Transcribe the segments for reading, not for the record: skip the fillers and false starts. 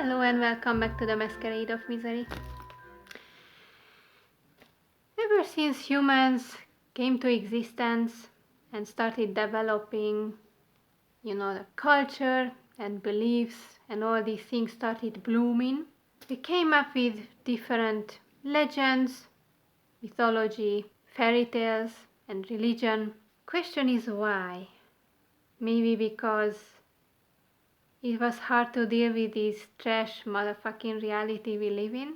Hello and welcome back to the Masquerade of Misery. Ever since humans came to existence and started developing, the culture and beliefs and all these things started blooming, we came up with different legends, mythology, fairy tales, and religion. Question is why? Maybe because it was hard to deal with this trash motherfucking reality we live in.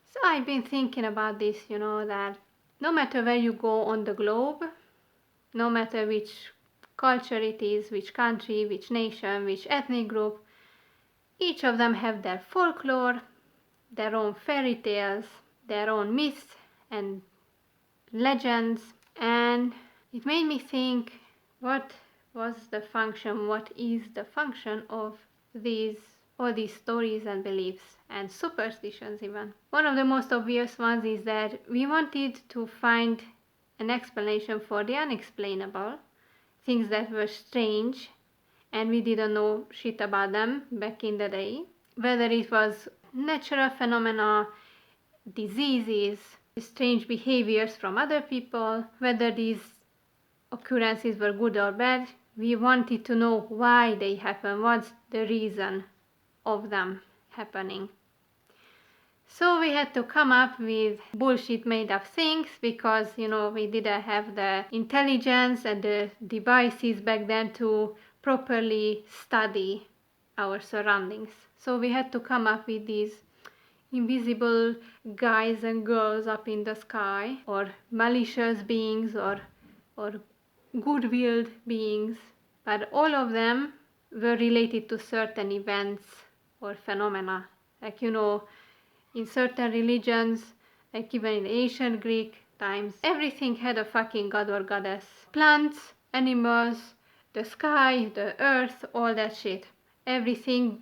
So I've been thinking about this, that no matter where you go on the globe, no matter which culture it is, which country, which nation, which ethnic group, each of them have their folklore, their own fairy tales, their own myths and legends, and it made me think, what is the function of all these stories and beliefs and superstitions even. One of the most obvious ones is that we wanted to find an explanation for the unexplainable, things that were strange and we didn't know shit about them back in the day, whether it was natural phenomena, diseases, strange behaviors from other people, whether these occurrences were good or bad. We wanted to know why they happen, what's the reason of them happening. So we had to come up with bullshit made up things because, we didn't have the intelligence and the devices back then to properly study our surroundings. So we had to come up with these invisible guys and girls up in the sky, or malicious beings, or good-willed beings, but all of them were related to certain events or phenomena. Like, in certain religions, like even in ancient Greek times, everything had a fucking god or goddess. Plants, animals, the sky, the earth, all that shit. Everything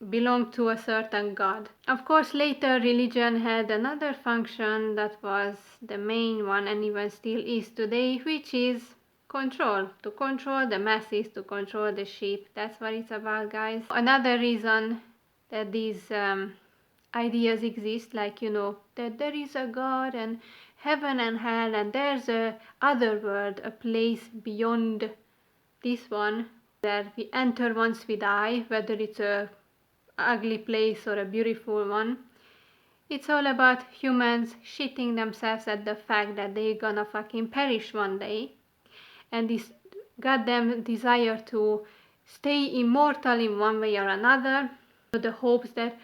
belonged to a certain god. Of course, later religion had another function that was the main one and even still is today, which is control. To control the masses, to control the sheep. That's what it's about, guys. Another reason that these ideas exist, like, that there is a God and heaven and hell and there's a other world, a place beyond this one that we enter once we die, whether it's a ugly place or a beautiful one. It's all about humans shitting themselves at the fact that they're gonna fucking perish one day, and this goddamn desire to stay immortal in one way or another, the hopes that,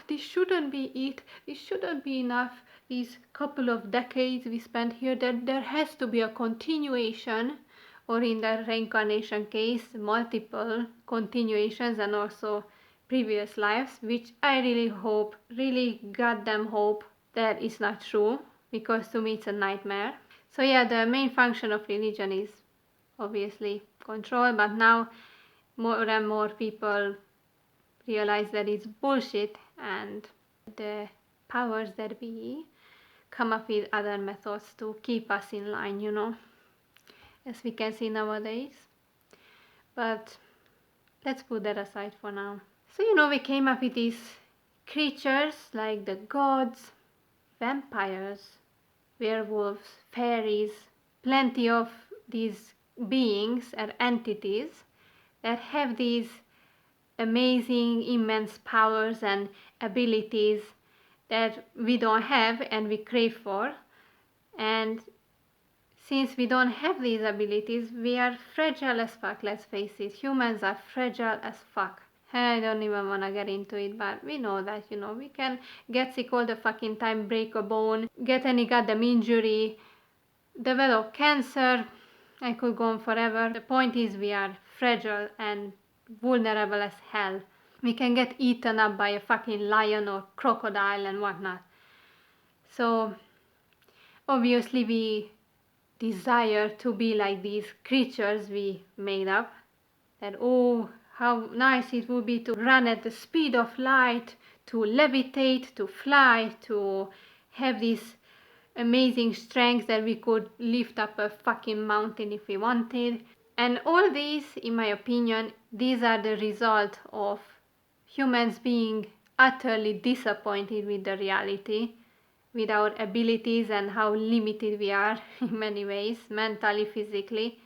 this shouldn't be it, this shouldn't be enough, these couple of decades we spent here, that there has to be a continuation, or in the reincarnation case, multiple continuations and also previous lives, which I really goddamn hope that is not true, because to me it's a nightmare. So yeah, the main function of religion is obviously control, but now more and more people realize that it's bullshit, and the powers that be come up with other methods to keep us in line, as we can see nowadays. But let's put that aside for now. So, we came up with these creatures like the gods, vampires, werewolves, fairies, plenty of these beings and entities that have these amazing, immense powers and abilities that we don't have and we crave for. And since we don't have these abilities, we are fragile as fuck, let's face it. Humans are fragile as fuck. I don't even want to get into it, but we know that, we can get sick all the fucking time, break a bone, get any goddamn injury, develop cancer. I could go on forever. The point is, we are fragile and vulnerable as hell. We can get eaten up by a fucking lion or crocodile and whatnot. So obviously we desire to be like these creatures we made up. That, oh, how nice it would be to run at the speed of light, to levitate, to fly, to have this amazing strength that we could lift up a fucking mountain if we wanted. And all these, in my opinion, these are the result of humans being utterly disappointed with the reality, with our abilities and how limited we are in many ways, mentally, physically,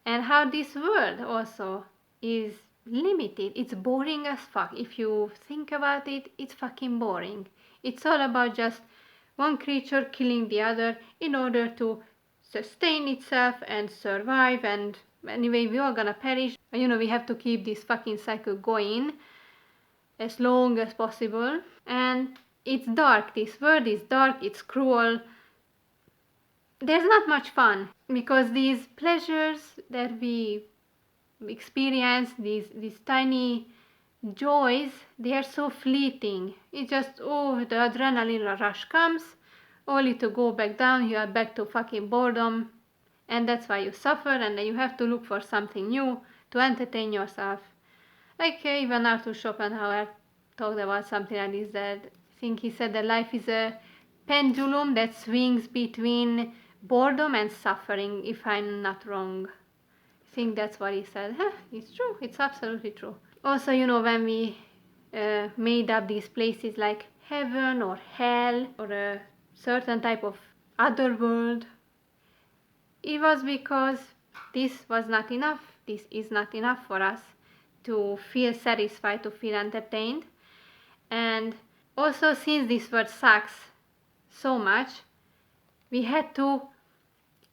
and how this world also is limited. It's boring as fuck. If you think about it, it's fucking boring. It's all about just one creature killing the other in order to sustain itself and survive, and anyway, we are gonna perish. We have to keep this fucking cycle going as long as possible. And it's dark. This world is dark, it's cruel. There's not much fun because these pleasures that we experience, these tiny joys, they are so fleeting. It's just, oh, the adrenaline rush comes, only to go back down, you are back to fucking boredom, and that's why you suffer, and then you have to look for something new to entertain yourself. Like even Arthur Schopenhauer talked about something like this, that I think he said that life is a pendulum that swings between boredom and suffering, if I'm not wrong. I think that's what he said. It's true, it's absolutely true. Also, when we made up these places like heaven or hell or a certain type of other world, it was because this was not enough. This is not enough for us to feel satisfied, to feel entertained. And also, since this world sucks so much, we had to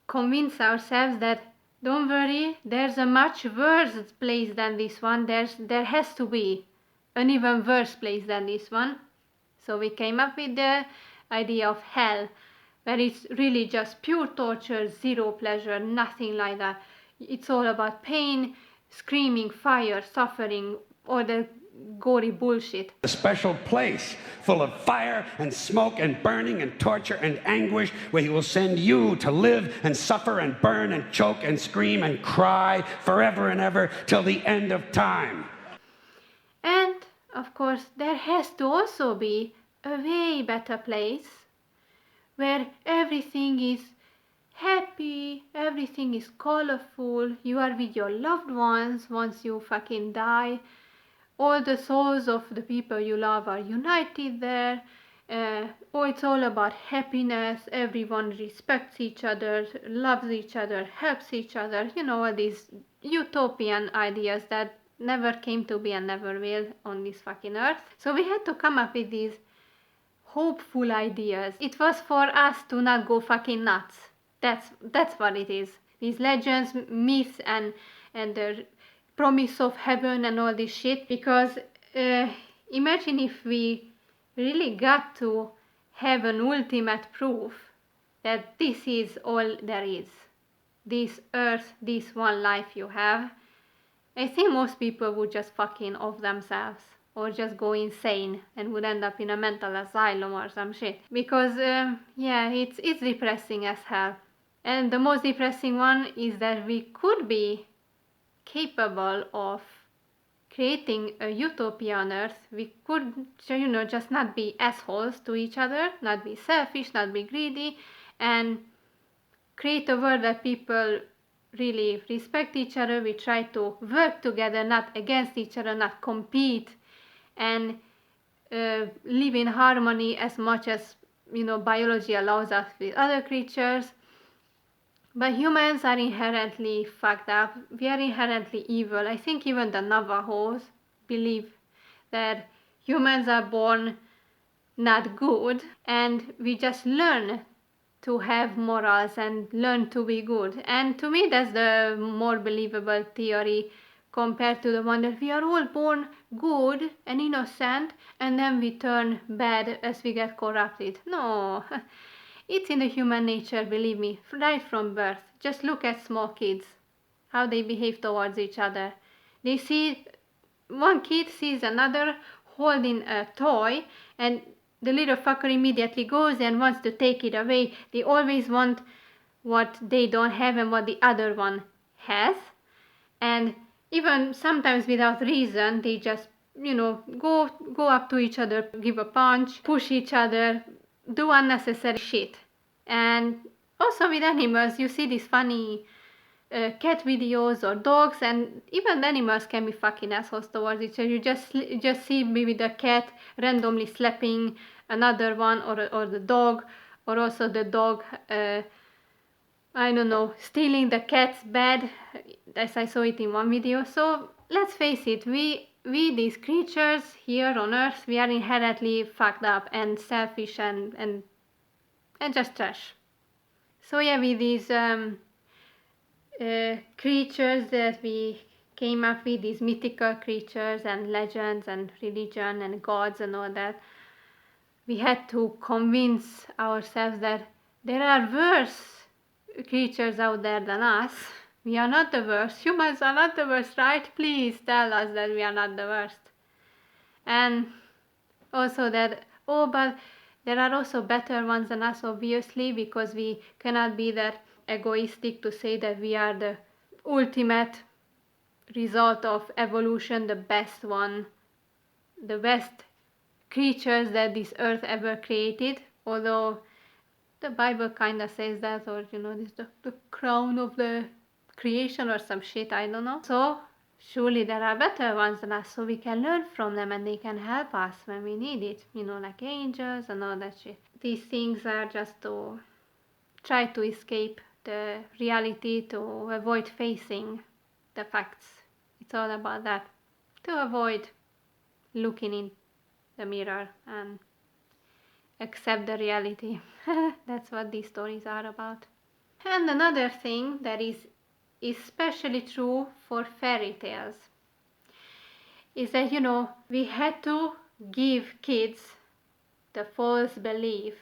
convince ourselves that don't worry, there's a much worse place than this one. There has to be an even worse place than this one. So we came up with the idea of hell, where it's really just pure torture, zero pleasure, nothing like that. It's all about pain, screaming, fire, suffering, all the gory bullshit. A special place full of fire and smoke and burning and torture and anguish, where he will send you to live and suffer and burn and choke and scream and cry forever and ever till the end of time. And of course, there has to also be a way better place where everything is happy, everything is colorful, you are with your loved ones once you fucking die. All the souls of the people you love are united there. It's all about happiness. Everyone respects each other, loves each other, helps each other. All these utopian ideas that never came to be and never will on this fucking earth. So we had to come up with these hopeful ideas. It was for us to not go fucking nuts. That's what it is. These legends, myths, and the promise of heaven and all this shit, because imagine if we really got to have an ultimate proof that this is all there is, this earth, this one life you have. I think most people would just fucking off themselves or just go insane and would end up in a mental asylum or some shit, because it's depressing as hell. And the most depressing one is that we could be capable of creating a utopia on earth. We could, just not be assholes to each other, not be selfish, not be greedy, and create a world where people really respect each other. We try to work together, not against each other, not compete, and live in harmony as much as biology allows us with other creatures. But humans are inherently fucked up. We are inherently evil. I think even the Navajos believe that humans are born not good, and we just learn to have morals and learn to be good. And to me, that's the more believable theory compared to the one that we are all born good and innocent, and then we turn bad as we get corrupted. No. It's in the human nature, believe me, right from birth. Just look at small kids, how they behave towards each other. One kid sees another holding a toy, and the little fucker immediately goes and wants to take it away. They always want what they don't have and what the other one has. And even sometimes without reason, they just, go up to each other, give a punch, push each other, do unnecessary shit. And also with animals, you see these funny cat videos or dogs, and even animals can be fucking assholes towards each other. You just see maybe the cat randomly slapping another one, or the dog, or also the dog, I don't know, stealing the cat's bed, as I saw it in one video. So let's face it, we these creatures here on Earth, we are inherently fucked up and selfish and just trash. So yeah, with these creatures that we came up with, these mythical creatures and legends and religion and gods and all that, we had to convince ourselves that there are worse creatures out there than us. We are not the worst. Humans are not the worst, right? Please tell us that we are not the worst. And also that, but there are also better ones than us, obviously, because we cannot be that egoistic to say that we are the ultimate result of evolution, the best one, the best creatures that this earth ever created. Although the Bible kind of says that, or this the crown of the creation or some shit, I don't know. So surely there are better ones than us, so we can learn from them and they can help us when we need it, like angels and all that shit. These things are just to try to escape the reality, to avoid facing the facts. It's all about that, to avoid looking in the mirror and accept the reality. That's what these stories are about. And another thing that is especially true for fairy tales is that, we had to give kids the false belief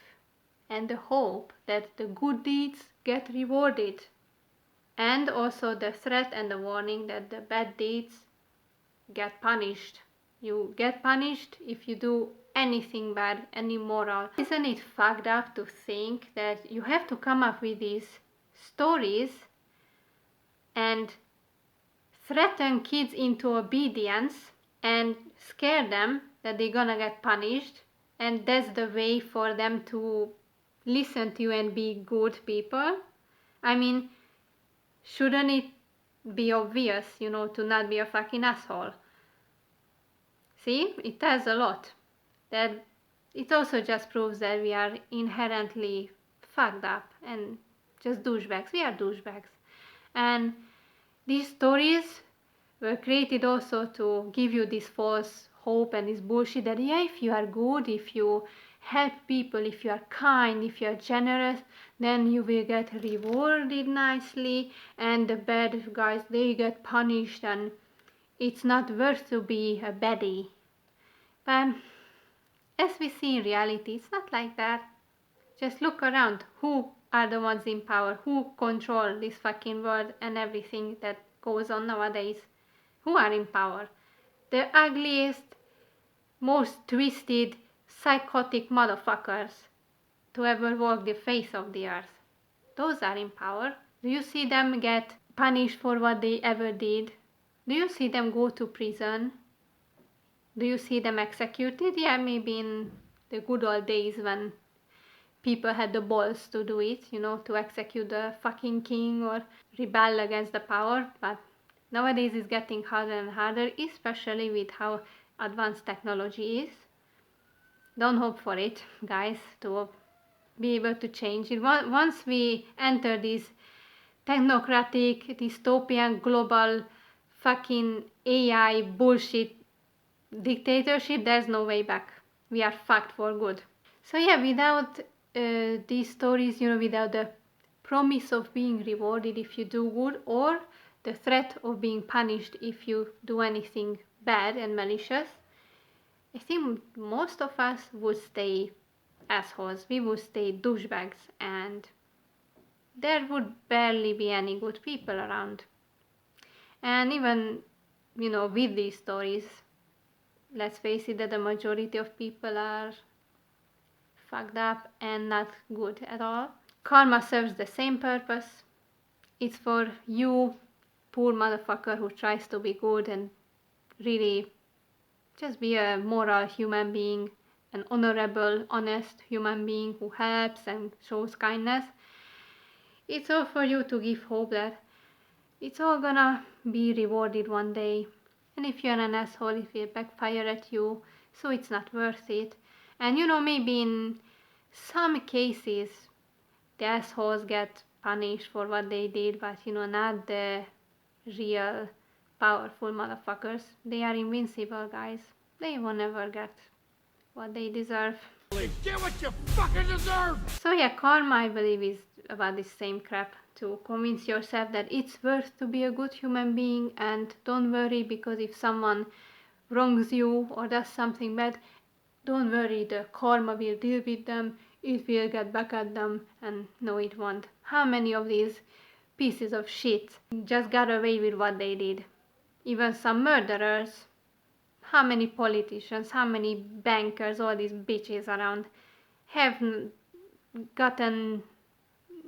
and the hope that the good deeds get rewarded, and also the threat and the warning that the bad deeds get punished. You get punished if you do anything bad and immoral. Isn't it fucked up to think that you have to come up with these stories and threaten kids into obedience and scare them that they're gonna get punished, and that's the way for them to listen to you and be good people? I mean, shouldn't it be obvious, to not be a fucking asshole? See, it tells a lot. That it also just proves that we are inherently fucked up and just douchebags. We are douchebags. And these stories were created also to give you this false hope and this bullshit that, yeah, if you are good, if you help people, if you are kind, if you are generous, then you will get rewarded nicely, and the bad guys, they get punished, and it's not worth to be a baddie. But as we see in reality, it's not like that. Just look around. Who are the ones in power? Who control this fucking world and everything that goes on nowadays? Who are in power? The ugliest, most twisted, psychotic motherfuckers to ever walk the face of the earth. Those are in power. Do you see them get punished for what they ever did? Do you see them go to prison? Do you see them executed? Yeah, maybe in the good old days when people had the balls to do it, to execute the fucking king or rebel against the power. But nowadays it's getting harder and harder, especially with how advanced technology is. Don't hope for it, guys, to be able to change it. Once we enter this technocratic, dystopian, global, fucking AI bullshit dictatorship, there's no way back. We are fucked for good. So yeah, without these stories, without the promise of being rewarded if you do good, or the threat of being punished if you do anything bad and malicious, I think most of us would stay assholes. We would stay douchebags, and there would barely be any good people around. And even, with these stories, let's face it, that the majority of people are fucked up and not good at all. Karma serves the same purpose. It's for you, poor motherfucker who tries to be good and really just be a moral human being, an honorable, honest human being who helps and shows kindness. It's all for you to give hope that it's all gonna be rewarded one day. And if you're an asshole, it will backfire at you, so it's not worth it. And maybe in some cases, the assholes get punished for what they did, but not the real powerful motherfuckers. They are invincible, guys. They will never get what they deserve. Get what you fucking deserve! So yeah, karma, I believe, is about this same crap. To convince yourself that it's worth to be a good human being, and don't worry, because if someone wrongs you or does something bad, don't worry, the karma will deal with them, it will get back at them, and no, it won't. How many of these pieces of shit just got away with what they did? Even some murderers. How many politicians, how many bankers, all these bitches around have gotten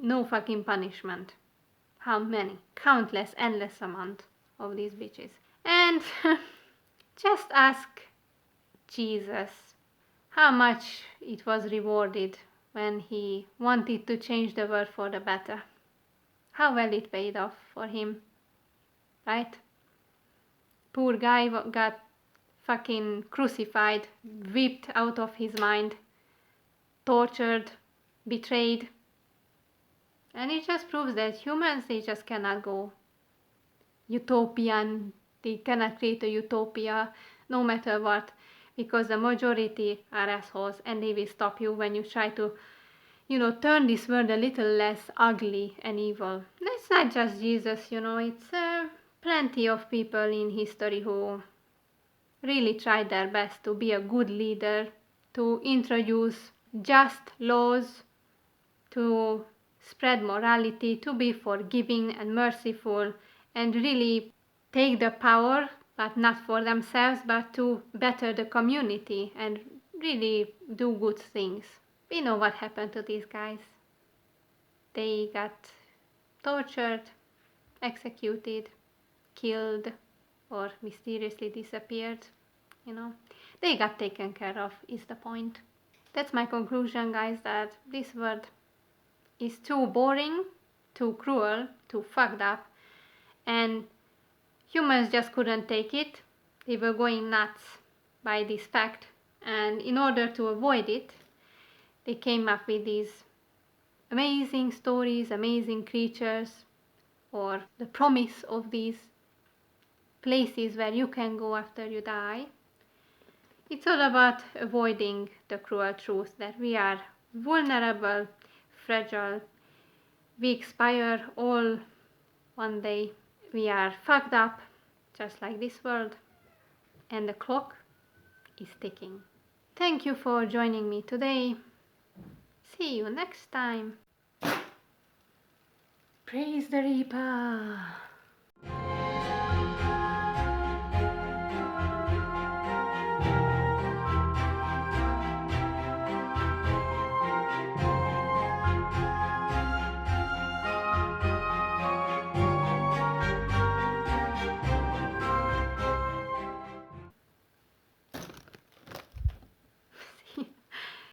no fucking punishment? How many? Countless, endless amount of these bitches. And just ask Jesus how much it was rewarded when he wanted to change the world for the better. How well it paid off for him, right? Poor guy got fucking crucified, whipped out of his mind, tortured, betrayed. And it just proves that humans, they just cannot go utopian. They cannot create a utopia no matter what, because the majority are assholes and they will stop you when you try to, turn this world a little less ugly and evil. It's not just Jesus, it's plenty of people in history who really tried their best to be a good leader, to introduce just laws, to spread morality, to be forgiving and merciful, and really take the power, but not for themselves, but to better the community and really do good things. We know what happened to these guys. They got tortured, executed, killed, or mysteriously disappeared. They got taken care of, is the point. That's my conclusion, guys, that this world is too boring, too cruel, too fucked up, and humans just couldn't take it. They were going nuts by this fact, and in order to avoid it, they came up with these amazing stories, amazing creatures, or the promise of these places where you can go after you die. It's all about avoiding the cruel truth that we are vulnerable, fragile, we expire all one day. We are fucked up, just like this world, and the clock is ticking. Thank you for joining me today. See you next time. Praise the Reaper.